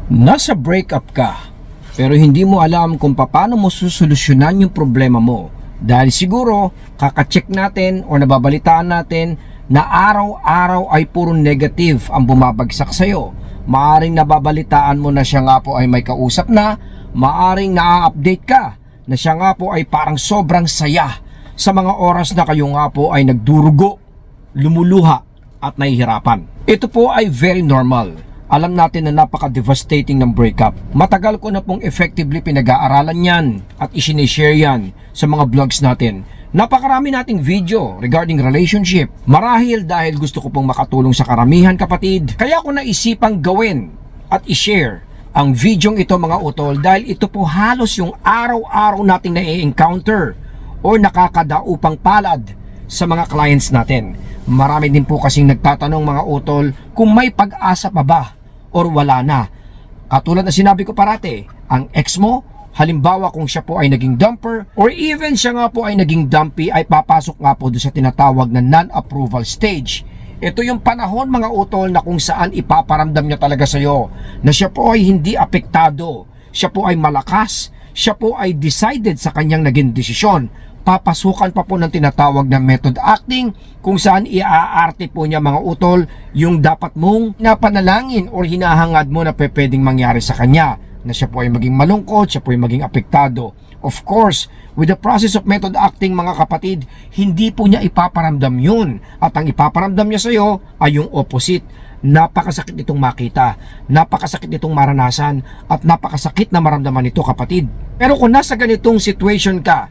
Nasa breakup ka, pero hindi mo alam kung paano mo susolusyonan yung problema mo. Dahil siguro, kakacheck natin o nababalitaan natin na araw-araw ay puro negative ang bumabagsak sa'yo. Maaring nababalitaan mo na siya nga po ay may kausap na, maaring na-update ka na siya nga po ay parang sobrang saya sa mga oras na kayo nga po ay nagdurugo, lumuluha at nahihirapan. Ito po ay very normal. Alam natin na napaka-devastating ng breakup. Matagal ko na pong effectively pinag-aaralan yan at isinishare yan sa mga vlogs natin. Napakarami nating video regarding relationship. Marahil dahil gusto ko pong makatulong sa karamihan kapatid, kaya ko naisipang gawin at ishare ang videong ito mga utol dahil ito po halos yung araw-araw nating na-encounter o nakakadaupang palad sa mga clients natin. Marami din po kasing nagtatanong mga utol kung may pag-asa pa ba or wala na. Katulad na sinabi ko parate, ang ex mo, halimbawa kung siya po ay naging dumper or even siya nga po ay naging dumpy, ay papasok nga po doon sa tinatawag na non-approval stage. Ito yung panahon mga utol na kung saan ipaparamdam niya talaga sa iyo na siya po ay hindi apektado, siya po ay malakas, siya po ay decided sa kanyang naging desisyon. Papasukan pa po ng tinatawag na method acting kung saan iaarte po niya mga utol yung dapat mong napanalangin o hinahangad mo na pwedeng mangyari sa kanya, na siya po ay maging malungkot, siya po ay maging apektado. Of course, with the process of method acting mga kapatid, hindi po niya ipaparamdam yun, at ang ipaparamdam niya sa iyo ay yung opposite. Napakasakit itong makita, napakasakit itong maranasan, at napakasakit na maramdaman ito kapatid. Pero kung nasa ganitong situation ka,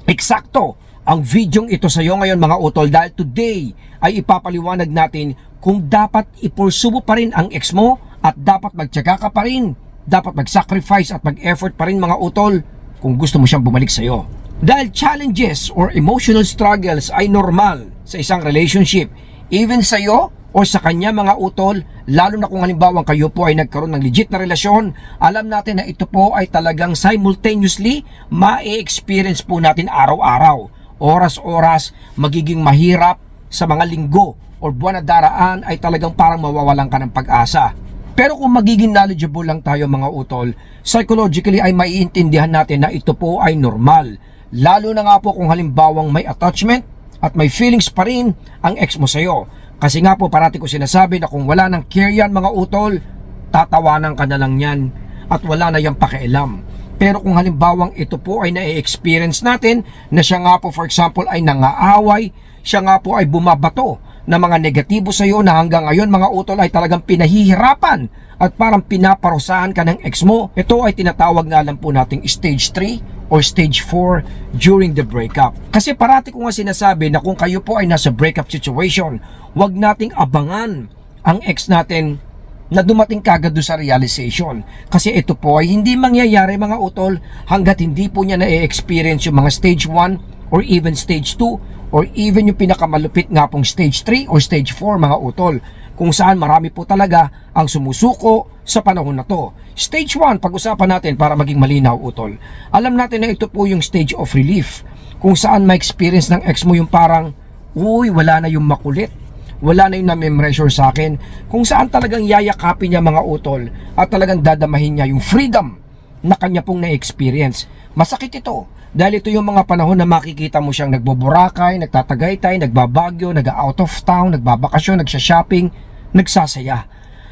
eksakto ang videong ito sa iyo ngayon mga utol, dahil today ay ipapaliwanag natin kung dapat ipursubo pa rin ang ex mo at dapat magtiyaga ka pa rin, dapat mag-sacrifice at mag-effort pa rin mga utol kung gusto mo siyang bumalik sa iyo. Dahil challenges or emotional struggles ay normal sa isang relationship, even sa iyo o sa kanya mga utol, lalo na kung halimbawa kayo po ay nagkaroon ng legit na relasyon. Alam natin na ito po ay talagang simultaneously ma-experience po natin araw-araw. Oras-oras, magiging mahirap sa mga linggo o buwan na daraan ay talagang parang mawawalan ka ng pag-asa. Pero kung magiging knowledgeable lang tayo mga utol, psychologically ay maiintindihan natin na ito po ay normal. Lalo na nga po kung halimbawang may attachment at may feelings pa rin ang ex mo sa'yo. Kasi nga po parati ko sinasabi na kung wala ng care yan mga utol, tatawanan ka na lang yan at wala na yung pakialam. Pero kung halimbawang ito po ay na-experience natin na siya nga po for example ay nangaaway, siya nga po ay bumabato na mga negatibo sa iyo na hanggang ngayon mga utol ay talagang pinahihirapan at parang pinaparusahan ka ng ex mo, ito ay tinatawag nga lang po nating stage 3 or stage 4 during the breakup. Kasi parati ko nga sinasabi na kung kayo po ay nasa breakup situation, huwag nating abangan ang ex natin na dumating kagad doon sa realization. Kasi ito po ay hindi mangyayari mga utol hanggat hindi po niya na-experience yung mga stage 1 or even stage 2 or even yung pinakamalupit nga pong stage 3 or stage 4 mga utol, kung saan marami po talaga ang sumusuko sa panahon na to. Stage 1, pag-usapan natin para maging malinaw utol. Alam natin na ito po yung stage of relief, kung saan ma-experience ng ex mo yung parang, uy, wala na yung makulit, wala na yung na-measure sa akin, kung saan talagang yayakapin niya mga utol at talagang dadamahin niya yung freedom na kanya pong na-experience. Masakit ito dahil ito yung mga panahon na makikita mo siyang nagboborakay, nagtatagaytay, nagbabagyo, nag-out of town, nagbabakasyon, nagsha-shopping, nagsasaya.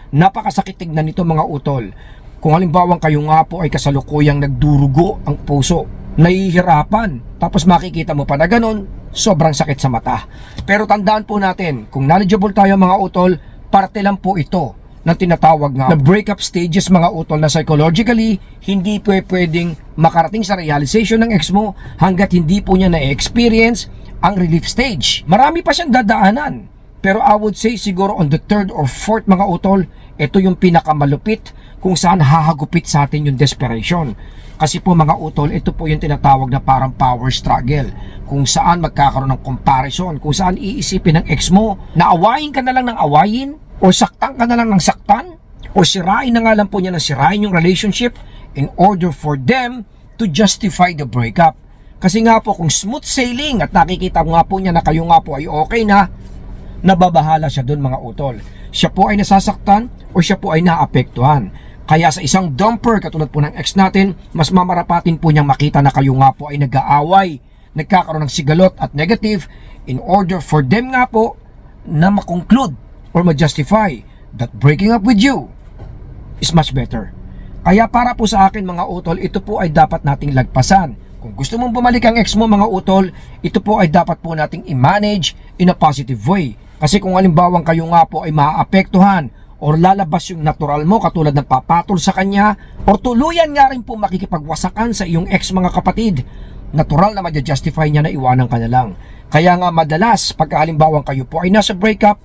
Napakasakit tignan nito mga utol. Kung halimbawa kayo nga po ay kasalukuyang nagdurugo ang puso, nahihirapan, tapos makikita mo pa na ganun, sobrang sakit sa mata. Pero tandaan po natin, kung knowledgeable tayo mga utol, parte lang po ito na tinatawag nga na breakup stages mga utol, na psychologically hindi pwedeng makarating sa realization ng ex mo hanggat hindi po niya na-experience ang relief stage. Marami pa siyang dadaanan, pero I would say siguro on the 3rd or 4th mga utol, ito yung pinakamalupit kung saan hahagupit sa atin yung desperation. Kasi po mga utol, ito po yung tinatawag na parang power struggle, kung saan magkakaroon ng comparison, kung saan iisipin ng ex mo na awayin ka na lang ng awayin, o saktan ka na lang ng saktan, o sirain na nga lang po niya na sirain yung relationship in order for them to justify the breakup. Kasi nga po kung smooth sailing at nakikita nga po niya na kayo nga po ay okay na, nababahala siya doon mga utol. Siya po ay nasasaktan o siya po ay naapektuhan. Kaya sa isang dumper katulad po ng ex natin, mas mamarapatin po niyang makita na kayo nga po ay nag-aaway, nagkakaroon ng sigalot at negative in order for them nga po na makonclude or ma-justify that breaking up with you is much better. Kaya para po sa akin mga utol, ito po ay dapat nating lagpasan. Kung gusto mong bumalik ang ex mo mga utol, ito po ay dapat po nating i-manage in a positive way. Kasi kung halimbawang kayo nga po ay maaapektuhan or lalabas yung natural mo katulad ng papatol sa kanya or tuluyan nga rin po makikipagwasakan sa iyong ex mga kapatid, natural na ma-justify niya na iwanan ka na lang. Kaya nga madalas pagka halimbawang kayo po ay nasa breakup,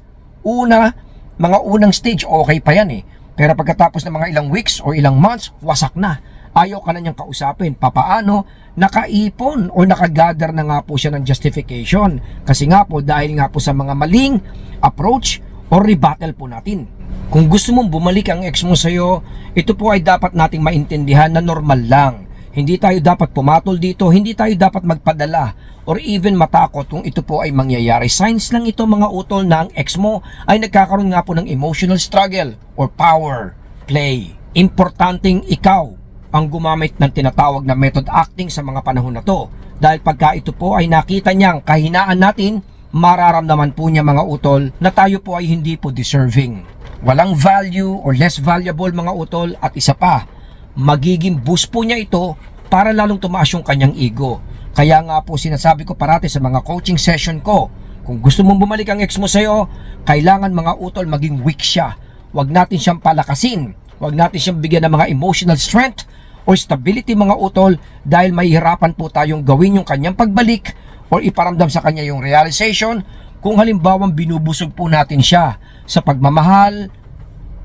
mga unang stage okay pa yan pero pagkatapos ng mga ilang weeks or ilang months, wasak na. Ayaw ka na niyang kausapin. Papaano? Nakaipon o nakagather na nga po siya ng justification. Kasi nga po dahil nga po sa mga maling approach or rebuttal po natin. Kung gusto mong bumalik ang ex mo sa'yo, ito po ay dapat nating maintindihan na normal lang. Hindi tayo dapat pumatol dito, hindi tayo dapat magpadala or even matakot kung ito po ay mangyayari. Signs lang ito mga utol na ang ex mo ay nagkakaroon nga po ng emotional struggle or power play. Importanteng ikaw ang gumamit ng tinatawag na method acting sa mga panahon na to. Dahil pagka ito po ay nakita niyang kahinaan natin, mararamdaman po niya mga utol na tayo po ay hindi po deserving. Walang value or less valuable mga utol at isa pa, magiging boost po niya ito para lalong tumaas yung kanyang ego. Kaya nga po sinasabi ko parati sa mga coaching session ko, kung gusto mong bumalik ang ex mo sa'yo, kailangan mga utol maging weak siya. Huwag natin siyang palakasin, huwag natin siyang bigyan ng mga emotional strength or stability mga utol dahil mahihirapan po tayong gawin yung kanyang pagbalik or iparamdam sa kanya yung realization kung halimbawang binubusog po natin siya sa pagmamahal,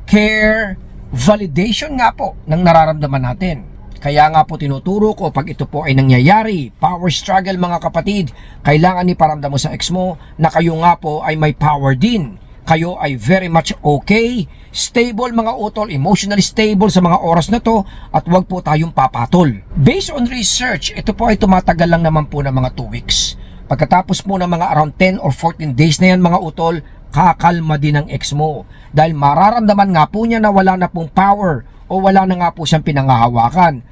care, validation nga po ng nararamdaman natin. Kaya nga po tinuturo ko pag ito po ay nangyayari, power struggle mga kapatid, kailangan iparamdam mo sa ex mo na kayo nga po ay may power din. Kayo ay very much okay, stable mga utol, emotionally stable sa mga oras na to at wag po tayong papatol. Based on research, ito po ay tumatagal lang naman po ng mga 2 weeks. Pagkatapos po ng mga around 10 or 14 days na yan mga utol, kakalma din ang ex mo. Dahil mararamdaman nga po niya na wala na pong power o wala na nga po siyang pinangahawakan.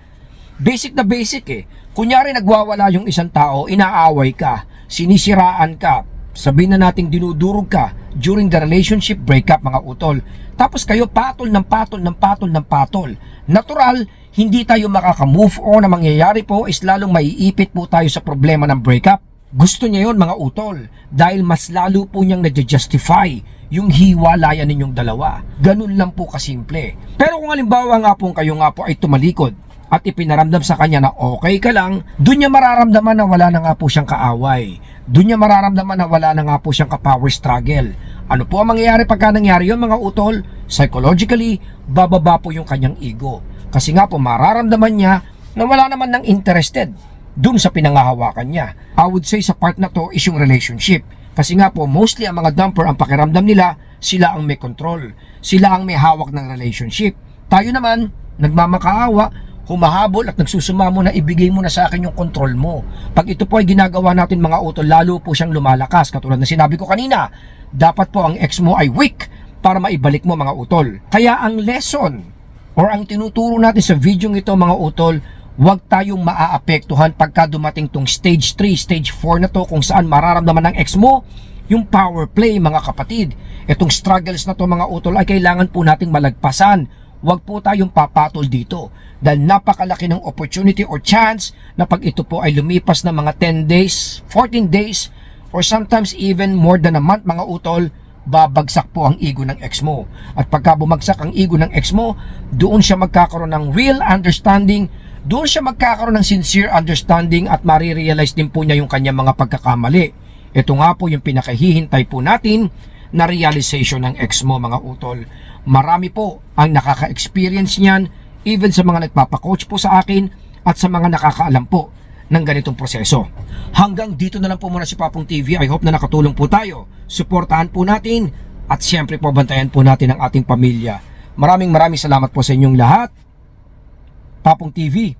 Basic na basic Kunyari nagwawala yung isang tao, inaaway ka, sinisiraan ka, sabihin na nating dinudurog ka during the relationship breakup mga utol. Tapos kayo patol ng patol ng patol ng patol. Natural, hindi tayo makaka-move on. Na mangyayari po is lalong maiipit po tayo sa problema ng breakup. Gusto niya yon mga utol dahil mas lalo po niyang na-justify yung hiwalayan ninyong dalawa. Ganun lang po kasimple. Pero kung halimbawa nga po kayo nga po ay tumalikod at ipinaramdam sa kanya na okay ka lang, doon niya mararamdaman na wala na nga po siyang kaaway. Doon niya mararamdaman na wala na nga po siyang ka-power struggle. Ano po ang mangyayari pagka nangyari yun mga utol? Psychologically, bababa po yung kanyang ego. Kasi nga po mararamdaman niya na wala naman ng interested dun sa pinangahawakan niya. I would say sa part na to is yung relationship. Kasi nga po mostly ang mga dumper ang pakiramdam nila, sila ang may control. Sila ang may hawak ng relationship. Tayo naman, nagmamakaawa, humahabol at nagsusumamo na ibigay mo na sa akin yung control mo. Pag ito po ay ginagawa natin mga utol, lalo po siyang lumalakas. Katulad na sinabi ko kanina, dapat po ang ex mo ay weak para maibalik mo mga utol. Kaya ang lesson or ang tinuturo natin sa video ito mga utol, huwag tayong maaapektuhan pagka dumating tong stage 3, stage 4 na to kung saan mararamdaman ng ex mo yung power play mga kapatid. Itong struggles na to mga utol ay kailangan po nating malagpasan. Huwag po tayong papatol dito dahil napakalaki ng opportunity or chance na pag ito po ay lumipas na mga 10 days, 14 days, or sometimes even more than a month mga utol, babagsak po ang ego ng ex mo. At pagka bumagsak ang ego ng ex mo, doon siya magkakaroon ng real understanding, doon siya magkakaroon ng sincere understanding at marirealize din po niya yung kanyang mga pagkakamali. Ito nga po yung pinakahihintay po natin na realization ng ex mo mga utol. Marami po ang nakaka-experience niyan, even sa mga nagpapakoach po sa akin at sa mga nakakaalam po ng ganitong proseso. Hanggang dito na lang po muna si Papong TV. I hope na nakatulong po tayo. Suportahan po natin at siyempre po bantayan po natin ang ating pamilya. Maraming salamat po sa inyong lahat. Papong TV.